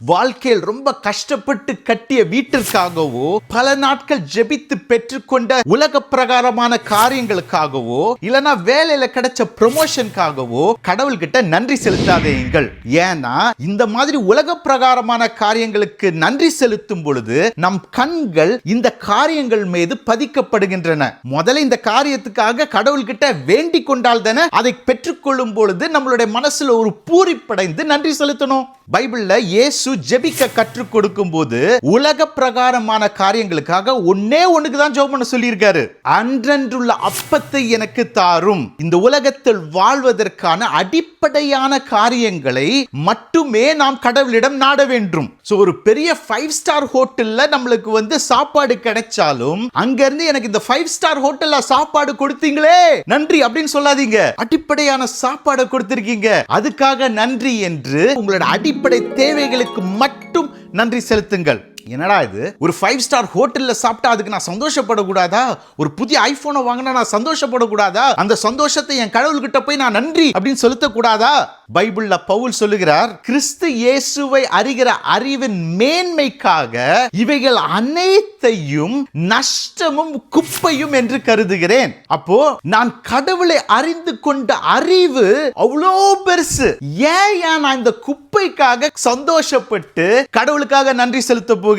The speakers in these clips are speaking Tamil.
வாழ்க்கையில் ரொம்ப கஷ்டப்பட்டு கட்டிய வீட்டிற்காகவோ, பல நாட்கள் ஜெபித்து பெற்றுக்கொண்ட உலக பிரகாரமான காரியங்களுக்காகவோ, இல்லனா வேலையில கிடைச்ச ப்ரமோஷனுக்காகவோ கடவுள்கிட்ட நன்றி செலுத்தாதீங்கள். ஏன்னா இந்த மாதிரி உலக பிரகாரமான காரியங்களுக்கு நன்றி செலுத்தும் பொழுது நம் கண்கள் இந்த காரியங்கள் மீது பதிக்கப்படுகின்றன. முதல்ல இந்த காரியத்துக்காக கடவுள்கிட்ட வேண்டிக் கொண்டால் தானே அதை பெற்றுக்கொள்ளும் பொழுது நம்மளுடைய மனசுல ஒரு பூரிப்படைந்து நன்றி செலுத்தணும். பைபிள்ல இயேசு ஜெபிக்க கற்றுக் கொடுக்கும் போது உலக பிரகாரமான காரியங்களுக்காக ஒன்னே ஒண்ணுக்கு தான் ஜெபம் பண்ண சொல்லியிருக்காரு. அன்றன்றுள்ள அப்பத்தை எனக்கு தாரும். இந்த உலகத்தில் வாழ்வதற்கான அடிப்படையான காரியங்களை மட்டுமே நாம் கடவுளிடம் நாட வேண்டும். ஒரு பெரிய 5 ஸ்டார் ஹோட்டல்ல நம்மளுக்கு சாப்பாடு கிடைச்சாலும் அங்க இருந்து எனக்கு இந்த 5 ஸ்டார் ஹோட்டல்ல சாப்பாடு கொடுத்தீங்களே நன்றி அப்படின்னு சொல்லாதீங்க. அடிப்படையான சாப்பாடு கொடுத்திருக்கீங்க, அதுக்காக நன்றி என்று உங்களோட அடிப்படை தேவைகளுக்கு மட்டும் நன்றி செலுத்துங்கள். என்னடா இது, ஒரு 5 ஸ்டார் ஹோட்டல்ல சாப்பிட்டா அதுக்கு நான் சந்தோஷப்படக்கூடாதா? ஒரு புதிய ஐபோனை வாங்கினா நான் சந்தோஷப்படக்கூடாதா? அந்த சந்தோஷத்தை என் கடவுள்கிட்ட போய் நான் நன்றி அப்படின்னு செலுத்தக்கூடாதா? பைபிள்ல பவுல் சொல்லுகிறார், கிறிஸ்து இயேசுவை அறிகிற அறிவின் மேன்மைக்காக இவைகள் அனைத்தையும் நஷ்டமும் குப்பையும் என்று கருதுகிறேன். அப்போ நான் கடவுளை அறிந்து கொண்ட அறிவு அவ்வளோ பெருசு. ஏன் நான் இந்த குப்பைக்காக சந்தோஷப்பட்டு கடவுளுக்காக நன்றி செலுத்த போகிறேன்?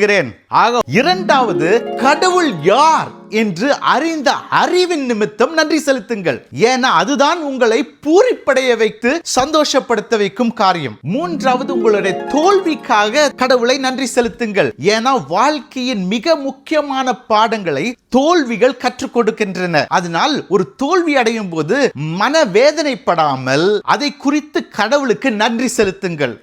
ஆக இரண்டாவது, கடவுள் யார் என்று அறிந்த அறிவின் நிமித்தம் நன்றி செலுத்துங்கள். ஏன்னா அதுதான் உங்களை பூரிப்படைய வைத்து சந்தோஷப்படுத்த வைக்கும் காரியம். மூன்றாவது, உங்களுடைய தோல்விக்காக கடவுளை நன்றி செலுத்துங்கள். ஏன்னா வாழ்க்கையின் மிக முக்கியமான பாடங்களை தோல்விகள் கற்றுக் கொடுக்கின்றன. அதனால் ஒரு தோல்வி அடையும் போது மனவேதனைப்படாமல் அதை குறித்து கடவுளுக்கு நன்றி செலுத்துங்கள்.